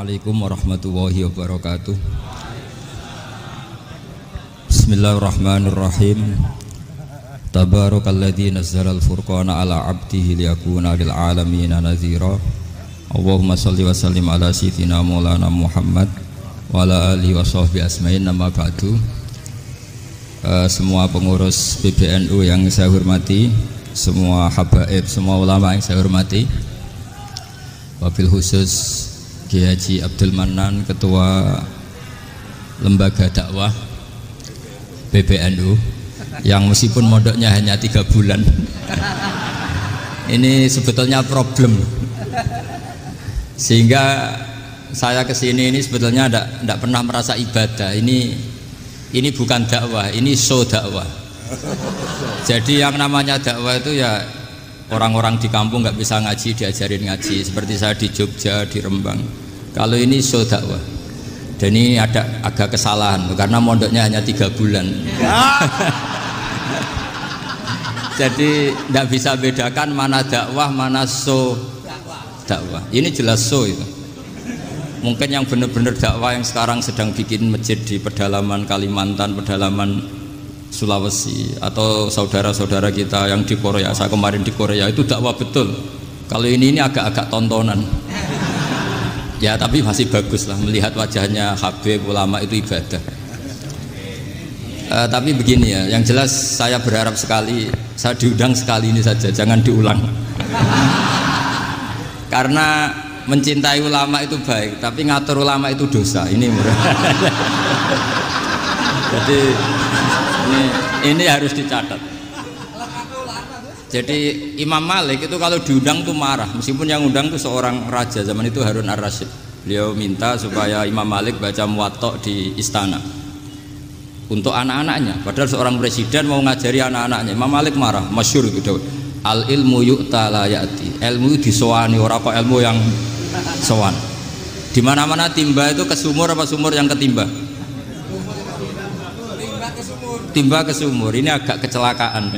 Assalamualaikum warahmatullahi wabarakatuh. Bismillahirrahmanirrahim. Tabarakalladzi nazzalal furqana ala 'abdihi liyakuna lil 'alamin nadhira. Allahumma shalli wa sallim ala sayyidina Maulana Muhammad wa ala alihi wa sahbihi asma'in. Nama ba'du. Semua pengurus PBNU yang saya hormati, semua habaib, semua ulama yang saya hormati, wabil khusus Kiai Haji Abdul Manan, Ketua Lembaga Dakwah PBNU, yang meskipun mondoknya hanya 3 bulan ini sebetulnya problem, sehingga saya kesini ini sebetulnya tidak pernah merasa ibadah. Ini bukan dakwah, ini show dakwah. Jadi yang namanya dakwah itu ya orang-orang di kampung nggak bisa ngaji, diajarin ngaji. Seperti saya di Jogja, di Rembang. Kalau ini show dakwah. Dan ini ada agak kesalahan karena mondoknya hanya 3 bulan. Jadi tidak bisa bedakan mana dakwah, mana show dakwah. Ini jelas show itu. Mungkin yang benar-benar dakwah yang sekarang sedang bikin masjid di pedalaman Kalimantan, pedalaman Sulawesi, atau saudara-saudara kita yang di Korea. Saya kemarin di Korea itu dakwah betul. Kalau ini agak-agak tontonan. Ya tapi masih bagus lah, melihat wajahnya habib ulama itu ibadah. Tapi begini ya, yang jelas saya berharap sekali, saya diundang sekali ini saja, jangan diulang. Karena mencintai ulama itu baik, tapi ngatur ulama itu dosa. Ini murah. Jadi ini harus dicatat. Jadi Imam Malik itu kalau diundang tuh marah, meskipun yang undang itu seorang raja zaman itu, Harun ar-Rasyid. Beliau minta supaya Imam Malik baca Muwatta di istana untuk anak-anaknya, padahal seorang presiden mau ngajari anak-anaknya. Imam Malik marah, masyhur itu, al ilmu yu'ta la ya'ti, ilmu disowani, ora kok ilmu yang sowan. Di mana-mana timba itu ke sumur, apa sumur yang ketimba? Timba ke sumur. Ini agak kecelakaan.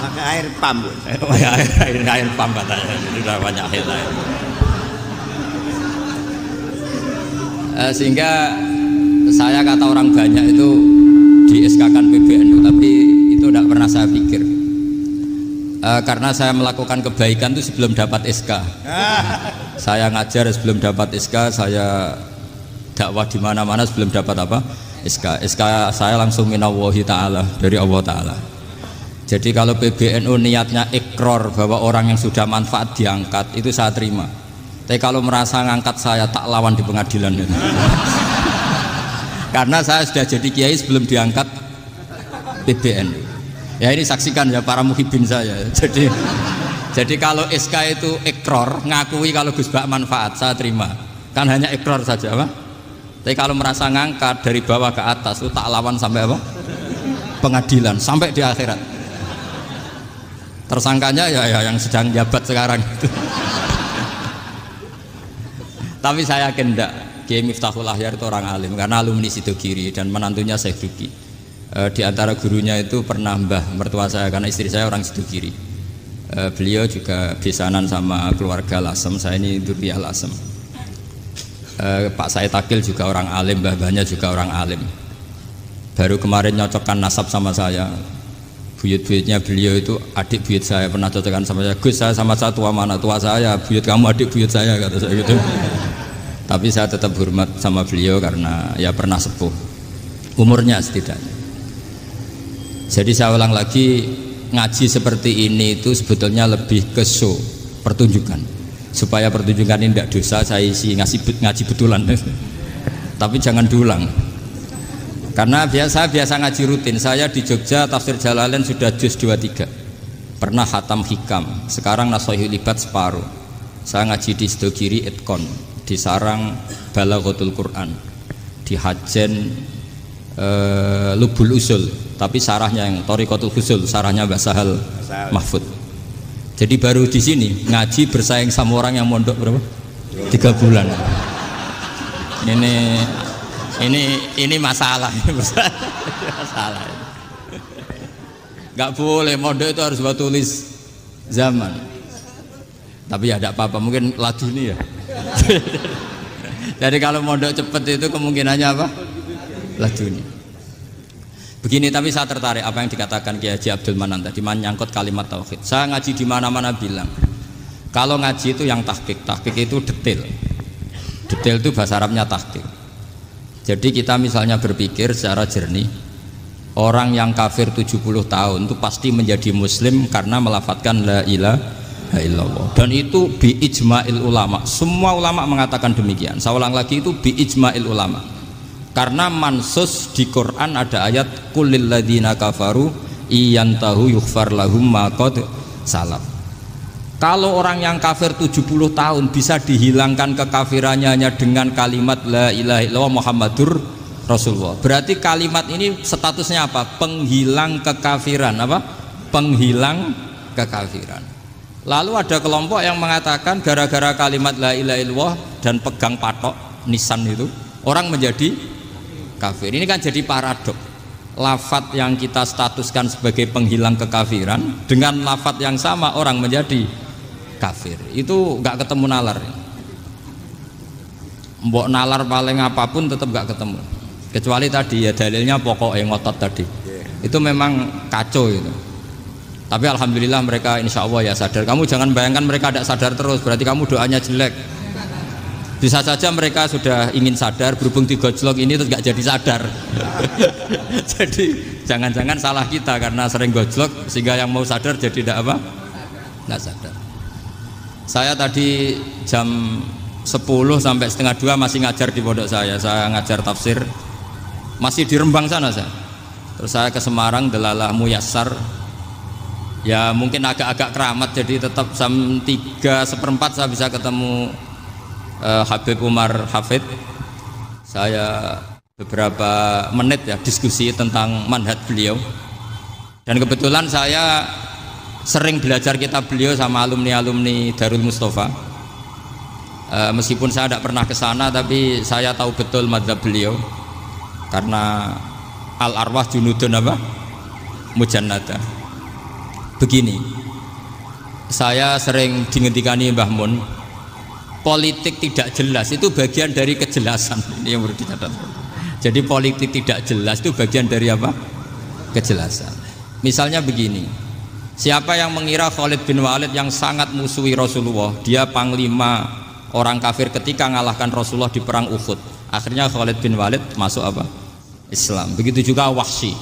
Pakai air pam. air pam katanya. Sudah banyak air. Sehingga saya kata orang banyak itu di SK-kan PBNU, tapi itu tidak pernah saya pikir. Karena saya melakukan kebaikan itu sebelum dapat SK. Saya ngajar sebelum dapat SK, saya dakwah di mana-mana sebelum dapat apa? SK. SK saya langsung minallahi ta'ala, dari Allah Ta'ala. Jadi kalau PBNU niatnya ikrar bahwa orang yang sudah manfaat diangkat, itu saya terima. Tapi kalau merasa ngangkat saya, tak lawan di pengadilan. Karena saya sudah jadi kiai sebelum diangkat PBNU. Ya ini saksikan ya para muhibin saya. Jadi kalau SK itu ikrar, ngakui kalau Gus Bak manfaat, saya terima. Kan hanya ikrar saja, apa? Tapi kalau merasa ngangkat dari bawah ke atas, itu tak lawan sampai apa? Pengadilan, sampai di akhirat. Tersangkanya ya yang sedang jabat sekarang itu. Tapi saya yakin enggak, Kiai Miftahul Ahyar itu orang alim, karena alumni Sidogiri dan menantunya Syekh Duki. Di antara gurunya itu pernah mbah mertua saya, karena istri saya orang Sidogiri. Beliau juga besanan sama keluarga Lasem, saya ini Durriyah Lasem. Pak Said Akil juga orang alim, mbah-mbahnya juga orang alim. Baru kemarin nyocokkan nasab sama saya. Buyut-buyutnya beliau itu adik buyut saya, pernah cocokkan sama saya. Gus, saya sama saya tua mana? Tua saya, buyut kamu adik buyut saya, kata saya gitu. Tapi saya tetap hormat sama beliau karena ya pernah sepuh umurnya setidaknya. Jadi saya ulang lagi, ngaji seperti ini itu sebetulnya lebih ke show, pertunjukan. Supaya pertunjukan ini tidak dosa, saya isi ngaji betulan. Tapi jangan diulang. Karena biasa ngaji rutin. Saya di Jogja tafsir Jalalain sudah juz 23. Pernah khatam hikam. Sekarang Nashahul Ibad separuh. Saya ngaji di Sidogiri Itkon, di Sarang Balaghatul Quran, di Hajen Lubul Usul, tapi sarahnya yang Thariqatul Usul, sarahnya Mbah Sahal Mahfud. Jadi baru di sini ngaji bersaing sama orang yang mondok berapa? 3 bulan. Ini masalah. Masalah. Gak boleh mondok itu harus buat tulis zaman. Tapi ya tidak apa-apa, mungkin laduni ya. Jadi kalau mondok cepet itu kemungkinannya apa? Laduni. Begini, tapi saya tertarik apa yang dikatakan Kiai Haji Abdul Manan tadi menyangkut kalimat tauhid. Saya ngaji di mana-mana bilang, kalau ngaji itu yang tahqiq itu detail. Detail itu bahasa Arabnya tahqiq. Jadi kita misalnya berpikir secara jernih, orang yang kafir 70 tahun itu pasti menjadi muslim karena melafadzkan la ilaha illallah. Dan itu bi ijma'il ulama. Semua ulama mengatakan demikian. Saya ulang lagi, itu bi ijma'il ulama. Karena mansus di Quran ada ayat kulil ladzina kafaru iyantahu yughfar lahum ma qad salaf. Kalau orang yang kafir 70 tahun bisa dihilangkan kekafirannya hanya dengan kalimat la ilaha illallah Muhammadur Rasulullah. Berarti kalimat ini statusnya apa? Penghilang kekafiran, apa? Penghilang kekafiran. Lalu ada kelompok yang mengatakan gara-gara kalimat la ilaha illallah dan pegang patok nisan itu orang menjadi kafir. Ini kan jadi paradok. Lafat yang kita statuskan sebagai penghilang kekafiran dengan lafat yang sama orang menjadi kafir. Itu nggak ketemu nalar. Mbok nalar paling apapun tetap nggak ketemu. Kecuali tadi ya dalilnya pokok yang ngotot tadi. Itu memang kacau itu. Tapi alhamdulillah mereka insya Allah ya sadar. Kamu jangan bayangkan mereka tidak sadar terus. Berarti kamu doanya jelek. Bisa saja mereka sudah ingin sadar, berhubung digojlok ini terus nggak jadi sadar. Jadi jangan-jangan salah kita karena sering gojlok sehingga yang mau sadar jadi tidak apa? Nggak sadar. Saya tadi jam 10 sampai setengah 2 masih ngajar di pondok saya. Saya ngajar tafsir masih di Rembang sana saya. Terus saya ke Semarang Delalah Muyassar. Ya mungkin agak-agak keramat jadi tetap jam 3:4 saya bisa ketemu Habib Umar Hafid. Saya beberapa menit ya diskusi tentang manhaj beliau, dan kebetulan saya sering belajar kitab beliau sama alumni-alumni Darul Mustafa. Meskipun saya tidak pernah ke sana, tapi saya tahu betul mazhab beliau karena al arwah junudun apa mujannada. Begini, saya sering dingendikani Mbah Mun, politik tidak jelas itu bagian dari kejelasan. Ini yang perlu dicatat. Jadi politik tidak jelas itu bagian dari apa? Kejelasan. Misalnya begini, siapa yang mengira Khalid bin Walid yang sangat musuhi Rasulullah, dia panglima orang kafir ketika mengalahkan Rasulullah di perang Uhud, akhirnya Khalid bin Walid masuk apa? Islam. Begitu juga Wahsy,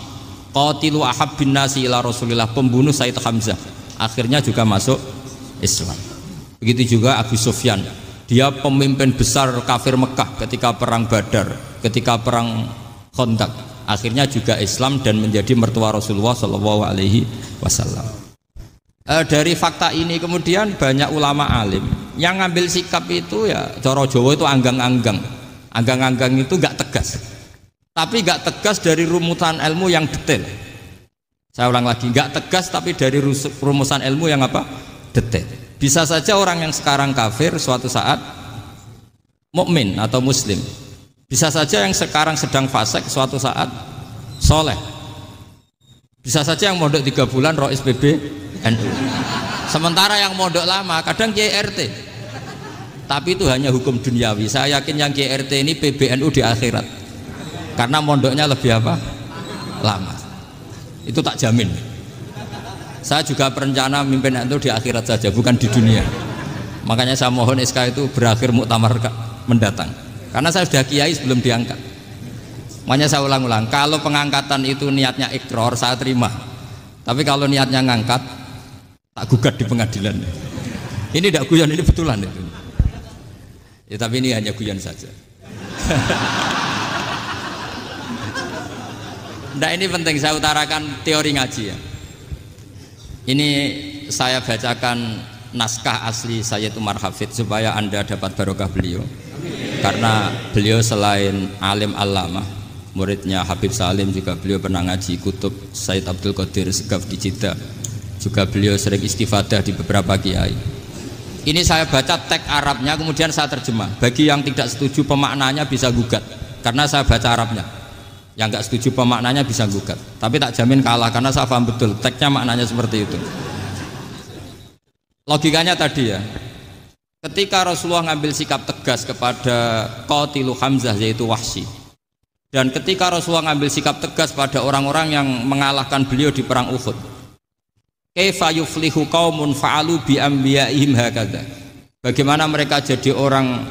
qatilu ahabbin nasi ila Rasulillah, pembunuh Said Hamzah, akhirnya juga masuk Islam. Begitu juga Abu Sufyan, dia pemimpin besar kafir Mekah ketika perang Badar, ketika perang Khandaq, akhirnya juga Islam dan menjadi mertua Rasulullah Shallallahu Alaihi Wasallam. Dari fakta ini kemudian banyak ulama alim yang ngambil sikap itu ya coro Jawa itu anggang-anggang. Anggang-anggang itu gak tegas, tapi gak tegas dari rumusan ilmu yang detail. Saya ulang lagi, gak tegas tapi dari rumusan ilmu yang apa? Detail. Bisa saja orang yang sekarang kafir suatu saat mukmin atau muslim. Bisa saja yang sekarang sedang fasik suatu saat soleh. Bisa saja yang mondok 3 bulan rois PB NU. Sementara yang mondok lama kadang Kiai RT. Tapi itu hanya hukum duniawi. Saya yakin yang Kiai RT ini PBNU di akhirat. Karena mondoknya lebih apa? Lama. Itu tak jamin. Saya juga berencana mimpin NU di akhirat saja, bukan di dunia. Makanya saya mohon SK itu berakhir muktamar mendatang. Karena saya sudah kiai sebelum diangkat. Makanya saya ulang-ulang, kalau pengangkatan itu niatnya ikror, saya terima. Tapi kalau niatnya ngangkat, tak gugat di pengadilan. Ini tidak guyon, ini betulan itu. Ya, tapi ini hanya guyon saja. Nah, ini penting saya utarakan teori ngaji ya. Ini saya bacakan naskah asli Sayyid Umar Hafid supaya Anda dapat barokah beliau. Karena beliau selain alim allamah, muridnya Habib Salim, juga beliau pernah ngaji kutub Sayyid Abdul Qadir Segaf di Jeddah. Juga beliau sering istifadah di beberapa kiai. Ini saya baca teks Arabnya kemudian saya terjemah. Bagi yang tidak setuju pemaknanya bisa gugat, karena saya baca Arabnya. Yang nggak setuju pemaknanya bisa gugat, tapi tak jamin kalah karena saya paham betul teksnya maknanya seperti itu. Logikanya tadi ya, ketika Rasulullah ngambil sikap tegas kepada Qatilu Hamzah yaitu Wahsy, dan ketika Rasulullah ngambil sikap tegas pada orang-orang yang mengalahkan beliau di perang Uhud, kaifa yuflihu qaumun fa'alu bi anbiya'ihim hakadha, bagaimana mereka jadi orang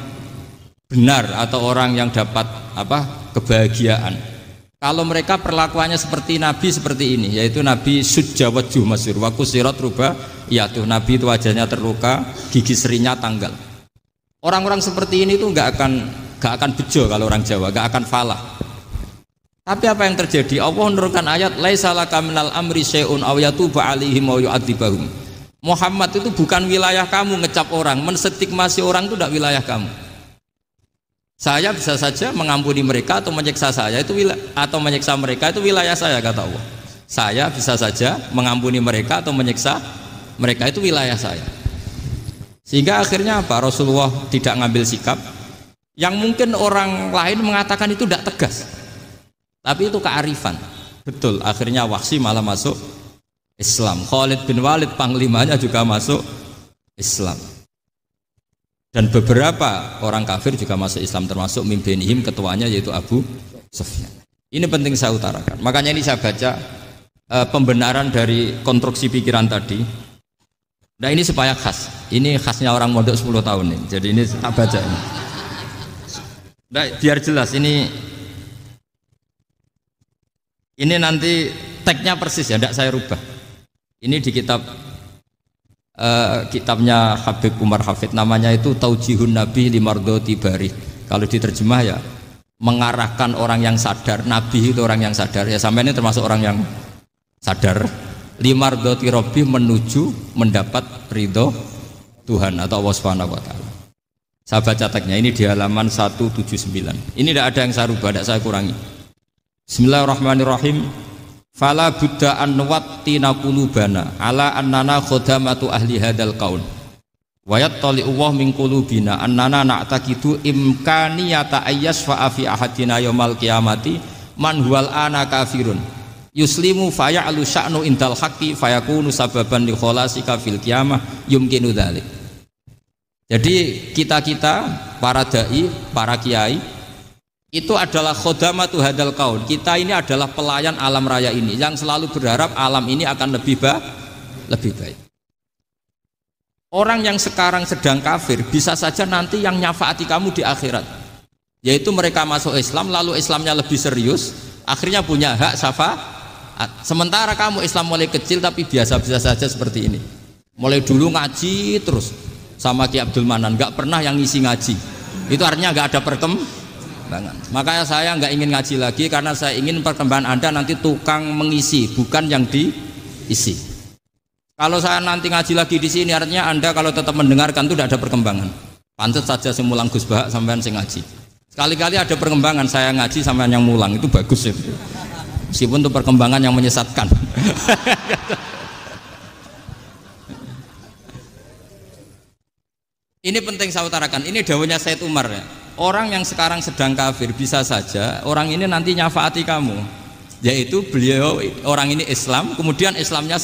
benar atau orang yang dapat kebahagiaan kalau mereka perlakuannya seperti Nabi seperti ini, yaitu Nabi sujja wajhuh masyhur wa kusirat ruba, yaitu Nabi itu wajahnya terluka, gigi serinya tanggal. Orang-orang seperti ini tuh nggak akan bejo kalau orang Jawa, nggak akan falah. Tapi apa yang terjadi? Allah menurunkan ayat laisa laka minal amri syai'un aw yatuba 'alaihim aw yu'adzibahum. Muhammad itu bukan wilayah kamu ngecap orang, menstigmasi orang itu tidak wilayah kamu. Saya bisa saja mengampuni mereka atau menyiksa saya itu atau menyiksa mereka itu wilayah saya, kata Allah. Saya bisa saja mengampuni mereka atau menyiksa mereka itu wilayah saya. Sehingga akhirnya apa? Rasulullah tidak ngambil sikap yang mungkin orang lain mengatakan itu tidak tegas. Tapi itu kearifan. Betul, akhirnya Wahsy malah masuk Islam. Khalid bin Walid panglimanya juga masuk Islam. Dan beberapa orang kafir juga masuk Islam, termasuk mimbenihim, ketuanya yaitu Abu Sufyan. Ini penting saya utarakan. Makanya ini saya baca pembenaran dari konstruksi pikiran tadi. Nah ini supaya khas. Ini khasnya orang mondok 10 tahun nih. Jadi ini tak baca ini. Nah, biar jelas ini nanti tagnya persis ya, tidak saya rubah. Ini di kitabnya Habib Umar Hafid, namanya itu Taujihun Nabi Limardoti Bari. Kalau diterjemah ya mengarahkan orang yang sadar. Nabi itu orang yang sadar ya, sampai ini termasuk orang yang sadar. Limardoti Robbi, menuju mendapat ridho Tuhan atau Allah Subhanahu wa Ta'ala. Saya baca tagnya ini di halaman 179. Ini tidak ada yang saya rubah, tidak saya kurangi. Bismillahirrahmanirrahim. Fala buddha an nuwattina qulubana ala annana khodamatu ahli hadal qaul wa yattali Allah min qulubina annana na'taqidu imkaniyata ayyasfa'a fi ahadina yaumal qiyamati man huwal ana kafirun yuslimu faya'lu sya'nu indal haqqi fayakunu sababan li kholasika fil qiyamah yumkinu dzalik. Jadi kita para dai, para kiai itu adalah khodamatu hadal qaul. Kita ini adalah pelayan alam raya ini yang selalu berharap alam ini akan lebih baik. Orang yang sekarang sedang kafir bisa saja nanti yang nyafaati kamu di akhirat, yaitu mereka masuk Islam lalu Islamnya lebih serius, akhirnya punya hak syafaat. Sementara kamu Islam mulai kecil tapi biasa-biasa saja seperti ini, mulai dulu ngaji terus sama Ki Abdul Manan, nggak pernah yang ngisi ngaji. Itu artinya nggak ada perkembangan. Makanya saya nggak ingin ngaji lagi karena saya ingin perkembangan Anda nanti tukang mengisi, bukan yang diisi. Kalau saya nanti ngaji lagi di sini, artinya Anda kalau tetap mendengarkan itu tidak ada perkembangan. Pantes saja semulang Gus Bahak sampean sing ngaji. Sekali-kali ada perkembangan, saya ngaji sampean yang mulang, itu bagus ya. Meskipun itu perkembangan yang menyesatkan. Ini penting saya utarakan. Ini dawuhnya Said Umar ya. Orang yang sekarang sedang kafir bisa saja orang ini nanti nyafaati kamu, yaitu beliau orang ini Islam, kemudian Islamnya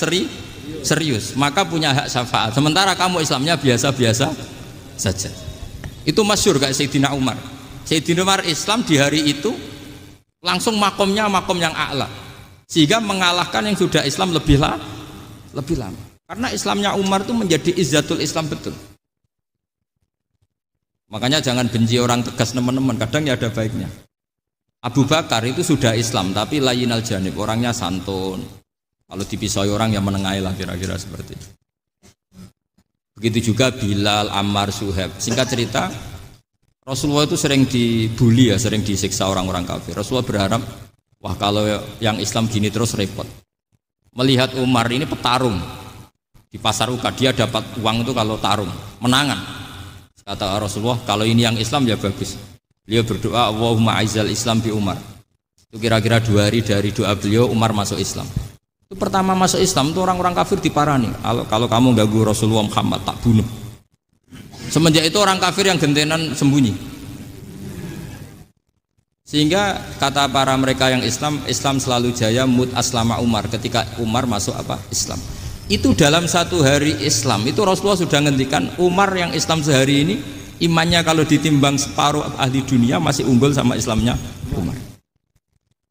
serius, maka punya hak syafaat. Sementara kamu Islamnya biasa-biasa saja. Itu masyhur kayak Sayyidina Umar. Sayyidina Umar Islam di hari itu langsung makomnya makom yang a'la, sehingga mengalahkan yang sudah Islam lebih lama. Karena Islamnya Umar itu menjadi izzatul Islam betul. Makanya jangan benci orang tegas teman-teman, kadang ya ada baiknya. Abu Bakar itu sudah Islam tapi layinal janib, orangnya santun. Kalau dipisoi orang yang menengahi lah, kira-kira seperti itu. Begitu juga Bilal, Ammar, Suhaib. Singkat cerita, Rasulullah itu sering dibully ya, sering disiksa orang-orang kafir. Rasulullah berharap, wah kalau yang Islam gini terus repot. Melihat Umar ini petarung di pasar Uka, dia dapat uang itu kalau tarung, menangan. Kata Rasulullah, kalau ini yang Islam ya bagus. Beliau berdoa, Allahumma aizal Islam bi Umar. Itu kira-kira 2 hari dari doa beliau, Umar masuk Islam. Itu pertama masuk Islam itu orang-orang kafir diparani. Kalau kamu ganggu Rasulullah Muhammad tak bunuh. Semenjak itu orang kafir yang gentenan sembunyi. Sehingga kata para mereka yang Islam, Islam selalu jaya mut aslama Umar, ketika Umar masuk Islam. Itu dalam satu hari Islam itu Rasulullah sudah ngendikan Umar yang Islam sehari ini imannya kalau ditimbang separuh ahli dunia masih unggul sama Islamnya Umar.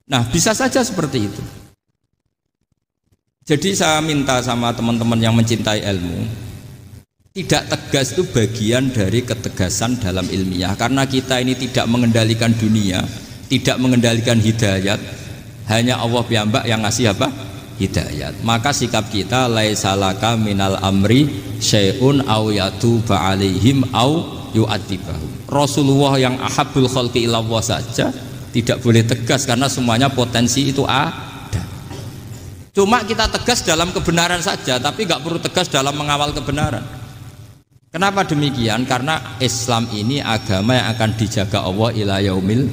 Nah bisa saja seperti itu. Jadi saya minta sama teman-teman yang mencintai ilmu, tidak tegas itu bagian dari ketegasan dalam ilmiah. Karena kita ini tidak mengendalikan dunia, tidak mengendalikan hidayat, hanya Allah piyambak yang ngasih apa? Hidayat. Maka sikap kita laisalaka minal amri syai'un aw yatuba alaihim aw yu'adzibahum. Rasulullah yang ahabbul khalqi ilallah saja tidak boleh tegas karena semuanya potensi itu ada. Cuma kita tegas dalam kebenaran saja, tapi nggak perlu tegas dalam mengawal kebenaran. Kenapa demikian? Karena Islam ini agama yang akan dijaga Allah ila yaumil.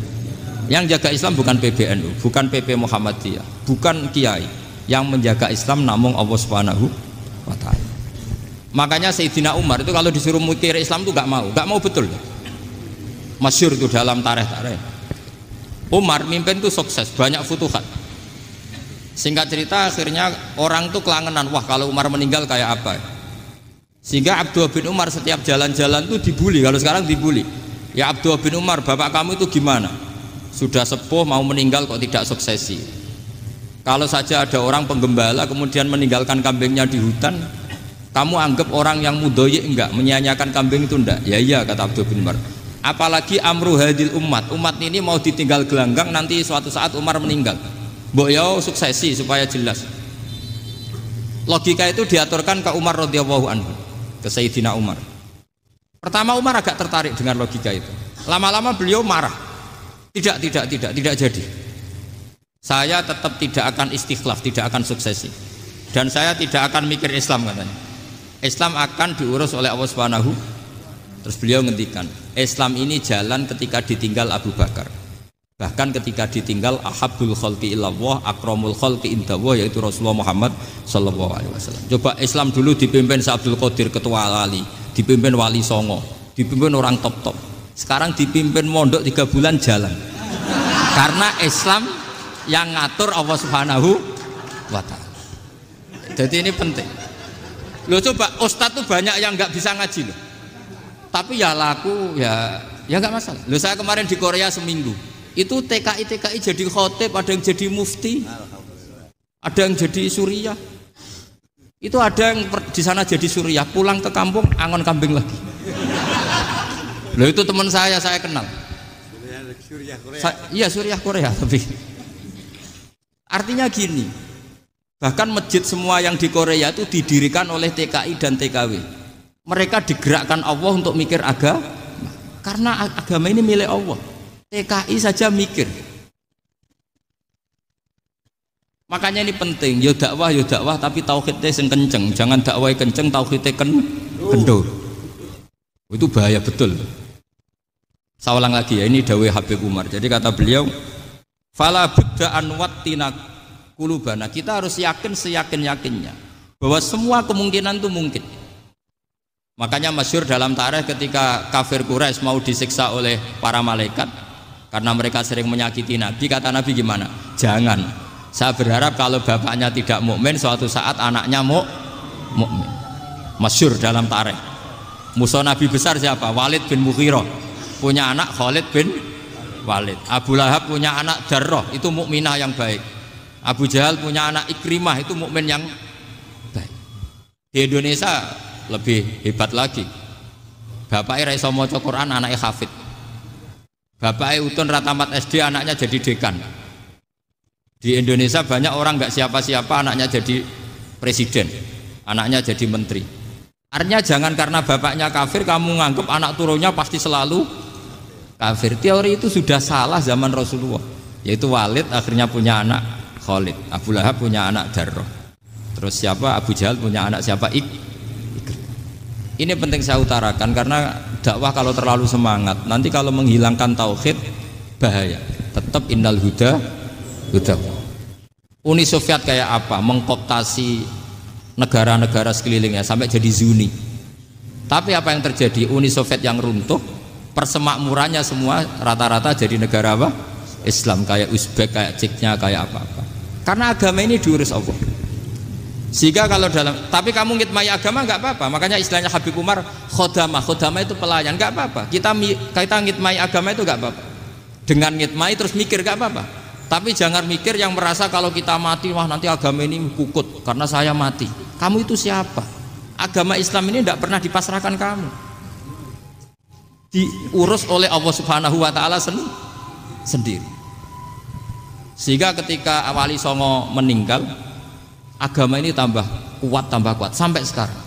Yang jaga Islam bukan PBNU, bukan PP Muhammadiyah, bukan kiai. Yang menjaga Islam namun Allah Subhanahu wa ta'ala. Makanya Sayyidina Umar itu kalau disuruh mikir Islam itu gak mau betul. Masyhur itu dalam tarikh-tarikh. Umar mimpin itu sukses, banyak futuhat. Singkat cerita akhirnya orang tuh kelangenan, wah kalau Umar meninggal kayak apa. Sehingga Abdullah bin Umar setiap jalan-jalan tuh dibully, kalau sekarang dibully. Ya Abdullah bin Umar, bapak kamu itu gimana? Sudah sepuh mau meninggal kok tidak suksesi. Kalau saja ada orang penggembala kemudian meninggalkan kambingnya di hutan, kamu anggap orang yang mudoyik enggak, menyanyiakan kambing itu enggak? Ya iya kata Abdul bin Umar. Apalagi amru hadil umat ini mau ditinggal gelanggang, nanti suatu saat Umar meninggal. Mbok yo suksesi supaya jelas. Logika itu diaturkan ke Umar radhiyallahu anhu, ke Sayyidina Umar. Pertama Umar agak tertarik dengan logika itu. Lama-lama beliau marah. Tidak jadi. Saya tetap tidak akan istikhlaf, tidak akan suksesi. Dan saya tidak akan mikir Islam katanya. Islam akan diurus oleh Allah Subhanahu. Terus beliau ngendikan, Islam ini jalan ketika ditinggal Abu Bakar. Bahkan ketika ditinggal ahabbul khalqi ilallah, akramul khalqi indallah, yaitu Rasulullah Muhammad sallallahu alaihi wasallam. Coba Islam dulu dipimpin Abdul Qadir ketua wali, dipimpin Wali Songo, dipimpin orang top-top. Sekarang dipimpin mondok 3 bulan jalan. Karena Islam yang ngatur Allah Subhanahu wa ta'ala. Jadi ini penting. Loh coba ustadz tuh banyak yang nggak bisa ngaji loh. Tapi ya laku ya nggak masalah. Loh saya kemarin di Korea seminggu. Itu TKI jadi khotib, ada yang jadi mufti, ada yang jadi suriah. Itu ada yang di sana jadi suriah, pulang ke kampung angon kambing lagi. Loh itu teman saya kenal. Iya suriah Korea tapi. Artinya gini, bahkan masjid semua yang di Korea itu didirikan oleh TKI dan TKW. Mereka digerakkan Allah untuk mikir agama, karena agama ini milik Allah. TKI saja mikir. Makanya ini penting, yo dakwah tapi tauhidnya sing kenceng, jangan dakwah kenceng tauhidnya kendor. Itu bahaya betul. Saya ulang lagi ya, ini dawuh Habib Umar. Jadi kata beliau, fala budda an wattina kulubana, kita harus yakin seyakin-yakinnya bahwa semua kemungkinan itu mungkin. Makanya masyhur dalam tarikh ketika kafir Quraisy mau disiksa oleh para malaikat karena mereka sering menyakiti Nabi, kata Nabi gimana? Jangan. Saya berharap kalau bapaknya tidak mukmin, suatu saat anaknya mukmin. Masyhur dalam tarikh. Musuh Nabi besar siapa? Walid bin Mughirah. Punya anak Khalid bin Walid. Abu Lahab punya anak Darrah, itu mukminah yang baik. Abu Jahal punya anak Ikrimah, itu mukmin yang baik. Di Indonesia lebih hebat lagi. Bapaknya ra iso maca Quran, anaknya hafid. Bapaknya utun ra tamat SD, anaknya jadi dekan. Di Indonesia banyak orang nggak siapa-siapa, anaknya jadi presiden, anaknya jadi menteri. Artinya jangan karena bapaknya kafir kamu nganggep anak turunnya pasti selalu kafir. Teori itu sudah salah zaman Rasulullah. Yaitu Walid akhirnya punya anak Khalid, Abu Lahab punya anak Darrah. Terus siapa? Abu Jahal punya anak siapa? Ini penting saya utarakan karena dakwah kalau terlalu semangat, nanti kalau menghilangkan tauhid bahaya. Tetap innal huda. Uni Soviet kayak apa? Mengkooptasi negara-negara sekelilingnya sampai jadi Zuni. Tapi apa yang terjadi? Uni Soviet yang runtuh, persemakmurannya semua rata-rata jadi negara apa? Islam, kayak Uzbek, kayak Ceknya, kayak apa-apa. Karena agama ini diurus Allah. Sehingga kalau tapi kamu ngitmai agama nggak apa-apa. Makanya istilahnya Habib Umar khodamah itu pelayan, nggak apa-apa. Kita ngitmai agama itu nggak apa-apa. Dengan ngitmai terus mikir nggak apa-apa. Tapi jangan mikir yang merasa kalau kita mati, wah nanti agama ini kukut karena saya mati. Kamu itu siapa? Agama Islam ini tidak pernah dipasrahkan kamu. Diurus oleh Allah Subhanahu wa taala sendiri. Sehingga ketika Wali Songo meninggal, agama ini tambah kuat sampai sekarang.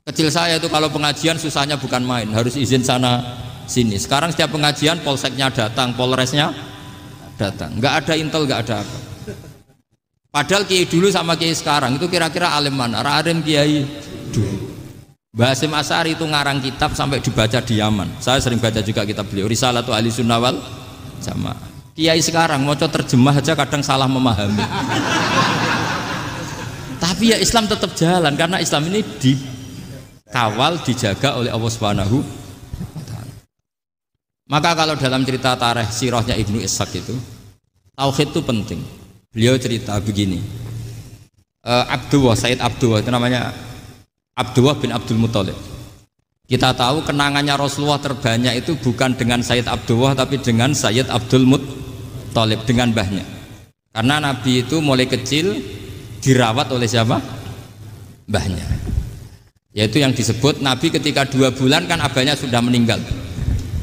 Kecil saya itu kalau pengajian susahnya bukan main, harus izin sana sini. Sekarang setiap pengajian polseknya datang, polresnya datang, nggak ada intel, nggak ada apa. Padahal kiai dulu sama kiai sekarang itu kira-kira alim mana? Alim kiai dulu. Mbah Hasyim Asy'ari itu ngarang kitab sampai dibaca di Yaman. Saya sering baca juga kitab beliau, Risalatu Ahli Sunnah wal Jamaah. Kiai sekarang mau terjemah aja kadang salah memahami. Tapi ya Islam tetap jalan karena Islam ini dikawal, dijaga oleh Allah Subhanahu wa taala. Maka kalau dalam cerita tarikh sirahnya Ibnu Ishaq itu, tauhid itu penting. Beliau cerita begini. Sayyid Abdullah itu namanya Abdullah bin Abdul Muthalib. Kita tahu kenangannya Rasulullah terbanyak itu bukan dengan Sayyid Abdullah tapi dengan Sayyid Abdul Muthalib, dengan mbahnya. Karena Nabi itu mulai kecil dirawat oleh siapa? Mbahnya. Yaitu yang disebut Nabi ketika 2 bulan kan abahnya sudah meninggal.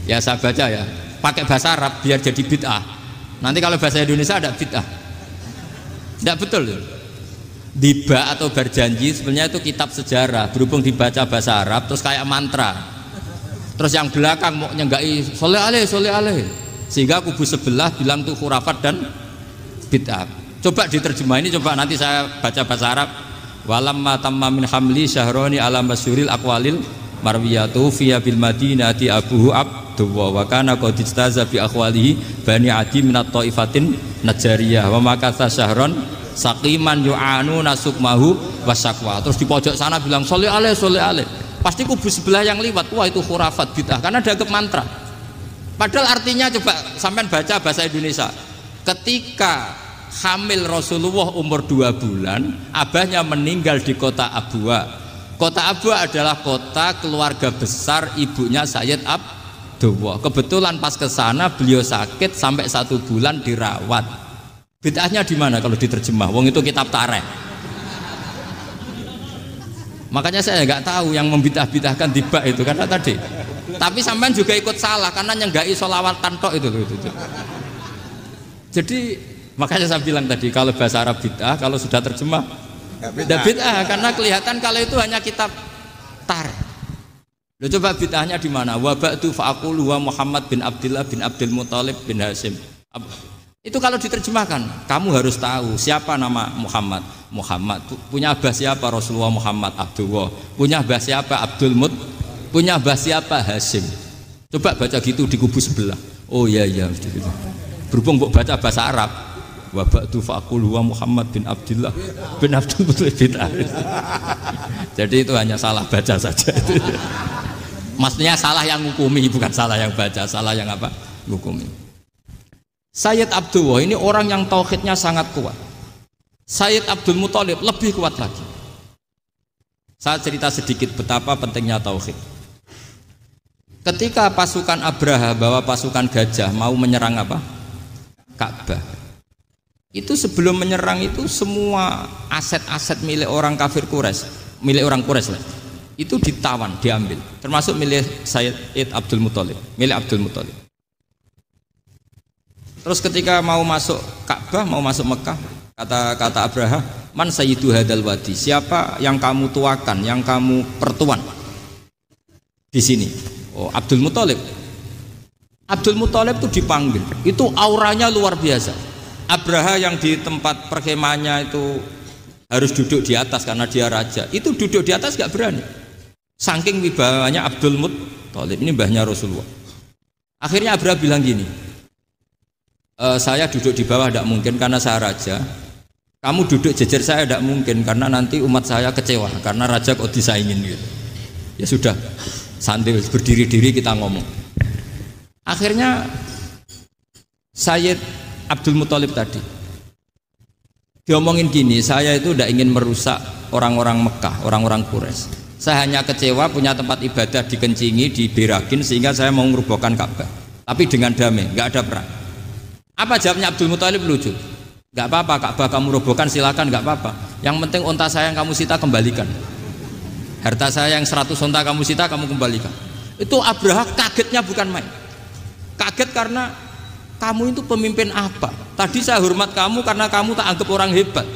Ya saya baca ya, pakai bahasa Arab biar jadi bid'ah. Nanti kalau bahasa Indonesia ada bid'ah. Tidak betul. Diba atau berjanji sebenarnya itu kitab sejarah, berhubung dibaca bahasa Arab terus kayak mantra. Terus yang belakang mau nyenggai soleh aleh, sehingga kubu sebelah bilang tuh khurafat dan bid'ah. Coba diterjemah ini, coba nanti saya baca bahasa Arab. Walamma tamma min hamli syahroni ala masyuril aqwalil marwiyatu fiya bil madinati abuhu abdullah wa kana qad istaza bi akhwalihi bani adi minat taifatin najariyah wa makatha syahron saqiman yu'anu nasukmahu wasakwa. Terus di pojok sana bilang soleh aleh, pasti kubu sebelah yang liwat, wah itu khurafat bid'ah karena dianggap mantra. Padahal artinya coba sampean baca bahasa Indonesia. Ketika hamil Rasulullah umur 2 bulan, abahnya meninggal di kota Abwa. Kota Abwa adalah kota keluarga besar ibunya Sayyid Abdullah. Kebetulan pas ke sana beliau sakit sampai 1 bulan dirawat. Bid'ahnya di mana kalau diterjemah? Wong itu kitab tarikh. Makanya saya nggak tahu yang membidah-bidahkan tiba itu karena tadi. Tapi sampean juga ikut salah karena nyenggai sholawat tantok itu. Jadi makanya saya bilang tadi kalau bahasa Arab bid'ah, kalau sudah terjemah tidak bid'ah karena kelihatan kalau itu hanya kitab tarikh. Loh, coba bid'ahnya di mana? Wa ba'du fa'aqulu wa Muhammad bin Abdullah bin Abdul Muthalib bin Hasyim. Itu kalau diterjemahkan, kamu harus tahu siapa nama Muhammad. Muhammad punya abah siapa? Rasulullah Muhammad Abdullah. Punya abah siapa? Abdul Mut. Punya abah siapa? Hasyim. Coba baca gitu di kubu sebelah. Oh iya gitu. Berhubung baca bahasa Arab. Wa ba'du fa'aqulu wa Muhammad bin Abdullah bin Abdul Muthalib bin Jadi itu hanya salah baca saja. Maksudnya salah yang hukumi, bukan salah yang baca, salah yang apa? Hukumi. Sayyid Abdullah ini orang yang tauhidnya sangat kuat. Sayyid Abdul Muthalib lebih kuat lagi. Saya cerita sedikit betapa pentingnya tauhid. Ketika pasukan Abraha bawa pasukan gajah mau menyerang apa? Ka'bah. Itu sebelum menyerang itu semua aset-aset milik orang kafir Quraisy, milik orang Quraisy lah, itu ditawan, diambil, termasuk milik Sayyid Abdul Muthalib, milik Abdul Muthalib. Terus ketika mau masuk Ka'bah, mau masuk Mekah, kata Abraha, man sayyidu hadal wadi, siapa yang kamu tuakan, yang kamu pertuan di sini? Oh, Abdul Muthalib. Abdul Muthalib itu dipanggil, itu auranya luar biasa. Abraha yang di tempat perkemahannya itu harus duduk di atas karena dia raja, itu duduk di atas gak berani, saking wibawanya Abdul Muthalib. Ini mbahnya Rasulullah. Akhirnya Abraha bilang gini, saya duduk di bawah tidak mungkin karena saya raja, kamu duduk jejer saya tidak mungkin karena nanti umat saya kecewa karena raja kok disaingin gitu. Ya sudah, sambil berdiri-diri kita ngomong. Akhirnya Sayyid Abdul Muthalib tadi Diomongin gini, saya itu tidak ingin merusak orang-orang Mekah, orang-orang Quraisy. Saya hanya kecewa punya tempat ibadah dikencingi, diberakin sehingga saya mau merubuhkan Ka'bah. Tapi dengan damai, nggak ada perang. Apa jawabnya Abdul Muthalib? Lucu. Nggak apa-apa, Ka'bah kamu robohkan silakan, nggak apa-apa. Yang penting unta saya yang kamu sita kembalikan. Harta saya yang 100 unta kamu sita kamu kembalikan. Itu Abraha kagetnya bukan main. Kaget karena kamu itu pemimpin apa? Tadi saya hormat kamu karena kamu tak anggap orang hebat.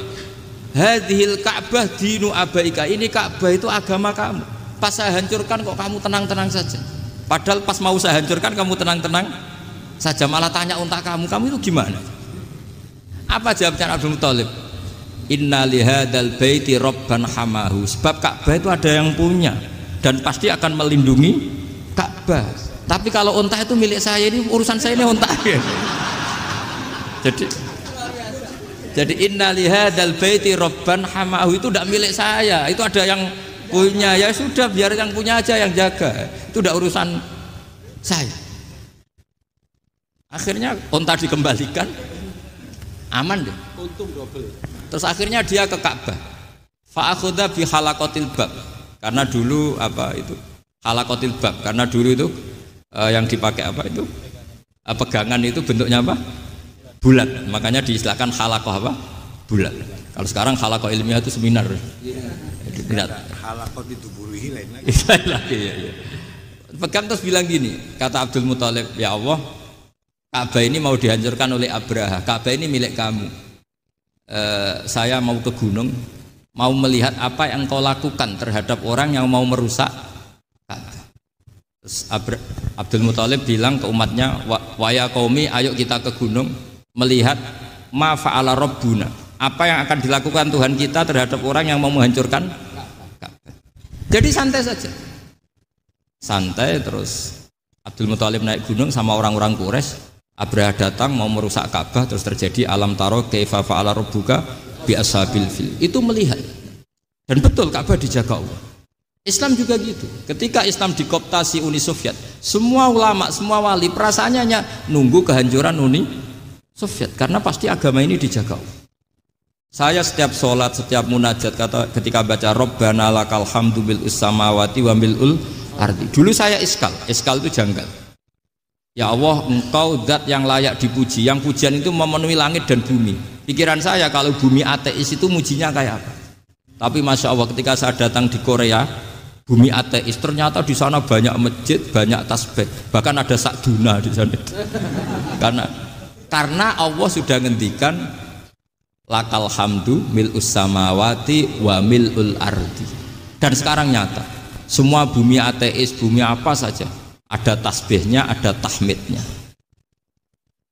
Hadhil Ka'bah dinu abaika, ini Ka'bah itu agama kamu. Pas saya hancurkan kok kamu tenang-tenang saja. Padahal pas mau saya hancurkan kamu tenang-tenang saja, malah tanya unta kamu itu gimana? Apa jawabnya Abdul Muthalib? Inna lihadal baiti robban hamahu. Sebab Ka'bah itu ada yang punya dan pasti akan melindungi Ka'bah. Tapi kalau unta itu milik saya, ini urusan saya, ini unta. Jadi inna lihadal baiti robban hamahu itu tidak milik saya, itu ada yang punya. Ya sudah, biar yang punya aja yang jaga, itu tidak urusan saya. Akhirnya unta dikembalikan, aman deh, untung double. Terus akhirnya dia ke Ka'bah, fa'akhudha bi halaqatil bab, karena dulu apa itu halaqatil bab, karena dulu itu yang dipakai apa itu pegangan itu bentuknya apa, bulat, makanya diistilahkan halaqah apa, bulat. Kalau sekarang halaqah ilmiah itu seminar. Tidak. Halaqah itu buruhi lain lagi. Ya. Pegang terus bilang gini, kata Abdul Muthalib, ya Allah, Ka'bah ini mau dihancurkan oleh Abraha, Ka'bah ini milik kamu. Saya mau ke gunung, mau melihat apa yang kau lakukan terhadap orang yang mau merusak Ka'bah. Terus Abdul Muthalib bilang ke umatnya, wa ya qaumi, ayo kita ke gunung melihat ma fa'ala rabbuna, apa yang akan dilakukan Tuhan kita terhadap orang yang mau menghancurkan Ka'bah. Jadi santai saja, santai. Terus Abdul Muthalib naik gunung sama orang-orang Quraisy. Abraha datang mau merusak Ka'bah, terus terjadi alam taro kaifa fa'ala rabbuka bi ashabil fil. Itu melihat. Dan betul Ka'bah dijaga Allah. Islam juga gitu. Ketika Islam dikooptasi Uni Soviet, semua ulama, semua wali perasaannya hanya nunggu kehancuran Uni Soviet, karena pasti agama ini dijaga Allah. Saya setiap sholat, setiap munajat, ketika baca Rabbana lakal hamdu bil samawati wa mil'ul ardi. Dulu saya iskal itu janggal. Ya Allah, engkau zat yang layak dipuji, yang pujian itu memenuhi langit dan bumi. Pikiran saya kalau bumi ateis itu mujinya kayak apa? Tapi Masya Allah, ketika saya datang di Korea, bumi ateis, ternyata di sana banyak masjid, banyak tasbih, bahkan ada sakduna di sana. Karena Allah sudah ngendikan lakal hamdu mil'us samawati wa mil'ul ardi. Dan sekarang nyata, semua bumi ateis, bumi apa saja, ada tasbihnya, ada tahmidnya.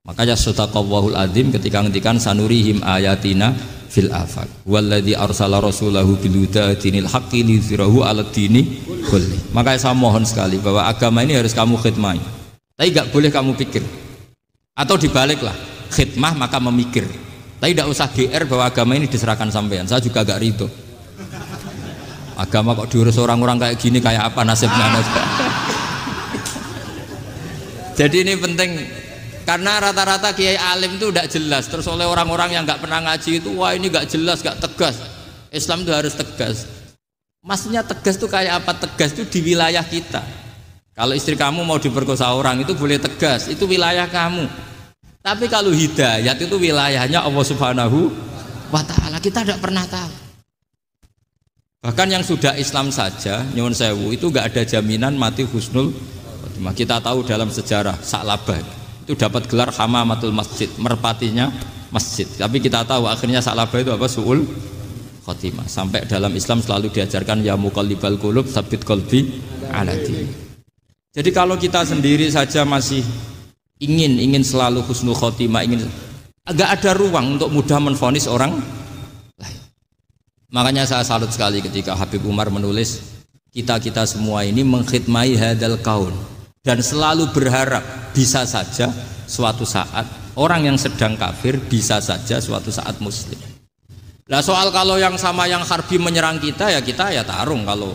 Makanya sadaqallahul adzim ketika ngendikan sanurihim ayatina fil afaq walladzi arsala rasulahu bil huda dinil haqqi liyuzhirahu 'alad dini kulli. Makanya saya mohon sekali bahwa agama ini harus kamu khidmah. Tapi enggak boleh kamu pikir. Atau dibaliklah, khidmah maka memikir. Tapi tidak usah GR bahwa agama ini diserahkan sampean. Saya juga enggak ridho. Agama kok diurus orang-orang kayak gini, kayak apa nasibnya? Jadi ini penting, karena rata-rata kiai alim itu tidak jelas. Terus oleh orang-orang yang nggak pernah ngaji itu, wah ini nggak jelas, nggak tegas. Islam itu harus tegas. Maksudnya tegas itu kayak apa? Tegas itu di wilayah kita. Kalau istri kamu mau diperkosa orang itu boleh tegas, itu wilayah kamu. Tapi kalau hidayat itu wilayahnya Allah Subhanahu wa Ta'ala, kita tidak pernah tahu. Bahkan yang sudah Islam saja, nyuwun sewu, itu nggak ada jaminan mati husnul. Kita tahu dalam sejarah Sa'labah itu dapat gelar hamamatul masjid, merpatinya masjid. Tapi kita tahu akhirnya Sa'labah itu apa? Su'ul khotimah. Sampai dalam Islam selalu diajarkan ya muqallibal qulub tsabbit qalbi ala din. Jadi kalau kita sendiri saja masih ingin selalu husnul khotimah, agak ada ruang untuk mudah menvonis orang lain. Makanya saya salut sekali ketika Habib Umar menulis kita semua ini mengkhidmati hadal kaun. Dan selalu berharap bisa saja suatu saat orang yang sedang kafir bisa saja suatu saat muslim. Nah soal kalau yang sama yang harbi menyerang kita ya tarung. Kalau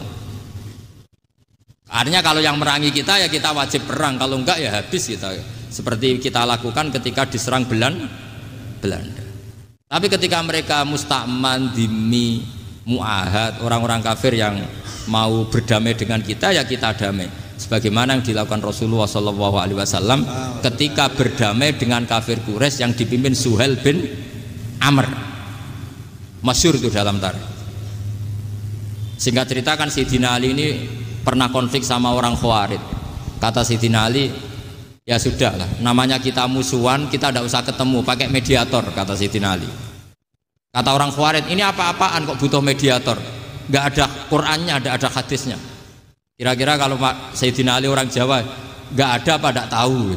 artinya kalau yang merangi kita ya kita wajib perang, kalau enggak ya habis kita. Seperti kita lakukan ketika diserang Belanda. Tapi ketika mereka musta'man, dhimmi, mu'ahad, orang-orang kafir yang mau berdamai dengan kita, ya kita damai. Sebagaimana yang dilakukan Rasulullah SAW ketika berdamai dengan kafir Quraisy yang dipimpin Suhail bin Amr. Masyhur itu dalam tarikh. Singkat cerita kan Sayyidina Ali ini pernah konflik sama orang Khawarij. Kata Sayyidina Ali, ya sudahlah, namanya kita musuhan, kita tidak usah ketemu, pakai mediator, kata Sayyidina Ali. Kata orang Khawarij, ini apa-apaan kok butuh mediator? Nggak ada Qur'annya, ada hadisnya. Kira-kira kalau Pak Sayyidina Ali orang Jawa, nggak ada apa tidak tahu.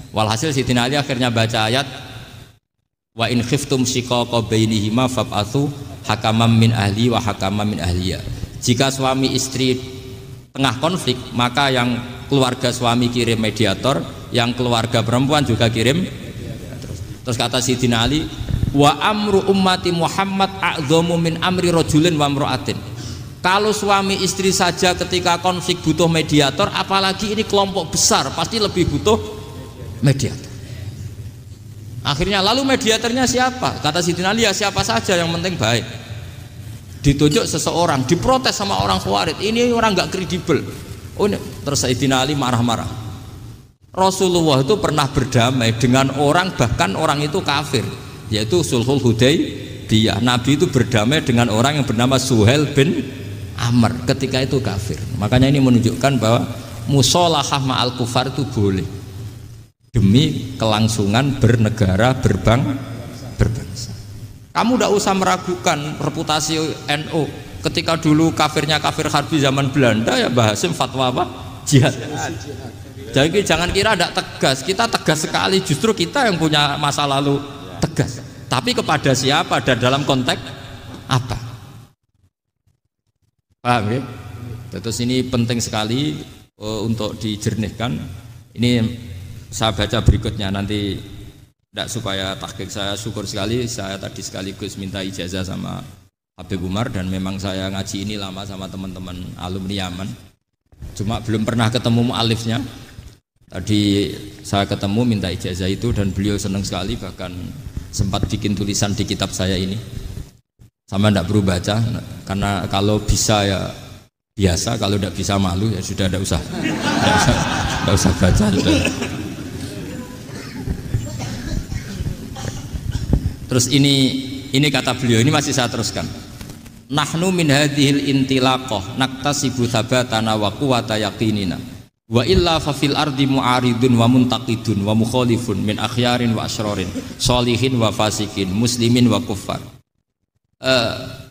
Walhasil Sayyidina Ali akhirnya baca ayat, wa in khiftum shiqaqa bainihima fab'atsu hakamam min ahli wa hakamam min ahliya. Jika suami istri tengah konflik, maka yang keluarga suami kirim mediator, yang keluarga perempuan juga kirim. Terus kata Sayyidina Ali, wa amru ummati Muhammad a'dhamu min amri rajulin wa imra'atin. Kalau suami istri saja ketika konflik butuh mediator, apalagi ini kelompok besar pasti lebih butuh mediator. Akhirnya lalu mediatornya siapa? Kata Sayyidina Ali, ya siapa saja yang penting baik. Ditunjuk seseorang, diprotes sama orang Khawarij, ini orang nggak kredibel. Oh, ini. Terus Sayyidina Ali marah-marah. Rasulullah itu pernah berdamai dengan orang, bahkan orang itu kafir, yaitu Sulhul Hudaybiyah. Nabi itu berdamai dengan orang yang bernama Suhail bin Amr ketika itu kafir. Makanya ini menunjukkan bahwa musolahah ma'al kufar itu boleh demi kelangsungan bernegara, berbangsa. Kamu tidak usah meragukan reputasi NU. Ketika dulu kafirnya kafir harbi zaman Belanda, ya Mbah Hasim fatwa apa? Jihad. Jadi jangan kira tidak tegas, kita tegas sekali. Justru kita yang punya masa lalu tegas. Tapi kepada siapa dan dalam konteks apa? Paham ya? Terus ini penting sekali untuk dijernihkan. Ini saya baca berikutnya nanti, tidak supaya tahqiq. Saya syukur sekali, saya tadi sekaligus minta ijazah sama Habib Umar, dan memang saya ngaji ini lama sama teman-teman alumni Yaman. Cuma belum pernah ketemu mu'alifnya. Tadi saya ketemu minta ijazah itu dan beliau senang sekali, bahkan sempat bikin tulisan di kitab saya ini. Sama tidak perlu baca, karena kalau bisa ya biasa, kalau tidak bisa malu ya sudah, tidak usah baca. Sudah. Terus ini kata beliau, ini masih saya teruskan. Nahnu min hadhil intilaqah naktasibu thabatana wa quwwata yaqinina wa illa fa fil ardi mu'aridun wa muntaqidun wa mukhalifun min akhyarin wa asyrarin sholihin wa fasikin muslimin wa kuffar.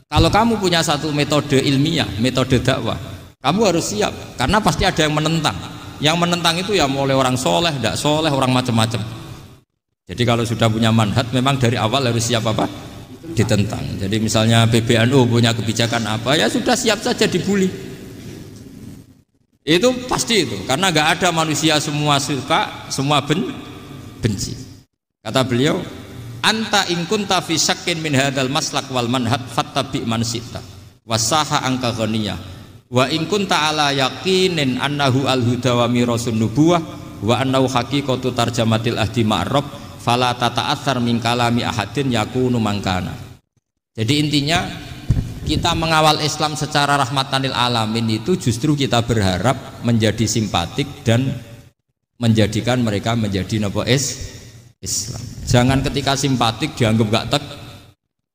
Kalau kamu punya satu metode ilmiah, metode dakwah, kamu harus siap, karena pasti ada yang menentang. Yang menentang itu ya mulai orang soleh, tidak soleh, orang macam-macam. Jadi kalau sudah punya manhaj, memang dari awal harus siap apa? Ditentang. Jadi misalnya PBNU punya kebijakan apa, ya sudah siap saja dibully. Itu pasti itu, karena nggak ada manusia semua suka, semua benci. Kata beliau, anta in kunta fi syakkin min hadzal maslak wal manhaj fattabi man syi'ta wasaha angka ghaniyah wa in kunta ala yaqinin annahu al huda wa mirasun nubuwah wa annahu haqiqatu tarjamatil ahdi ma'rab fala tata'athar min kalami ahadin yakunu mangkana. Jadi intinya kita mengawal Islam secara rahmatan lil alamin itu justru kita berharap menjadi simpatik dan menjadikan mereka menjadi napa Islam. Jangan ketika simpatik dianggap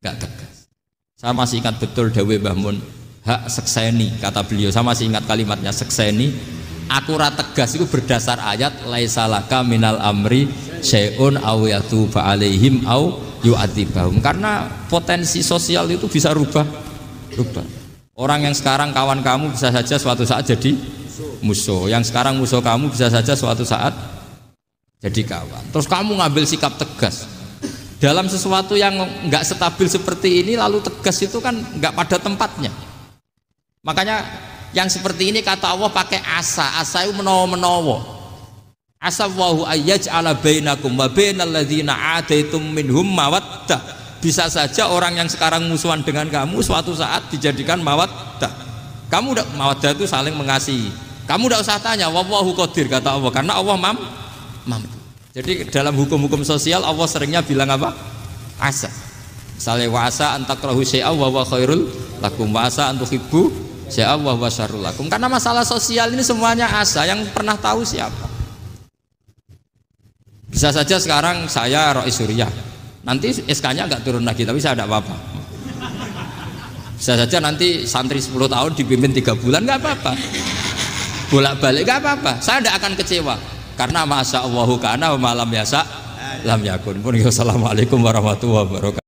gak tegas. Saya masih ingat betul dawe Mbah Mun, hak sekseni, kata beliau. Saya masih ingat kalimatnya, sekseni. Akurat tegas itu berdasar ayat laisa laka minal amri syai'un aw yatuba alaihim aw yu'adzibahum. Karena potensi sosial itu bisa rubah. Orang yang sekarang kawan kamu bisa saja suatu saat jadi musuh. Yang sekarang musuh kamu bisa saja suatu saat jadi kawan. Terus kamu ngambil sikap tegas dalam sesuatu yang nggak stabil seperti ini, lalu tegas itu kan nggak pada tempatnya. Makanya yang seperti ini kata Allah pakai asa itu menawa. Asa wahu ayyaj'ala bainakum wa bainal ladzina ataitum minhum mawaddah. Bisa saja orang yang sekarang musuhan dengan kamu suatu saat dijadikan mawaddah. Kamu udah mawaddah itu saling mengasihi. Kamu udah usah tanya, wallahu qadir, kata Allah, karena Allah mampu. Jadi dalam hukum-hukum sosial Allah seringnya bilang apa? asa. Misalnya wasa antakrahu syai'a wa huwa khairul lakum, wasa antuhibbu syai'a wa huwa syarrul lakum. Karena masalah sosial ini semuanya asa, yang pernah tahu siapa? Bisa saja sekarang saya Rois Surya, nanti SK-nya enggak turun lagi, tapi saya tidak apa-apa. Bisa saja nanti santri 10 tahun dipimpin 3 bulan enggak apa-apa. Bolak-balik enggak apa-apa. Saya tidak akan kecewa. Karena masya Allahu kana wa malam yasa lam yakun. Assalamualaikum warahmatullahi wabarakatuh.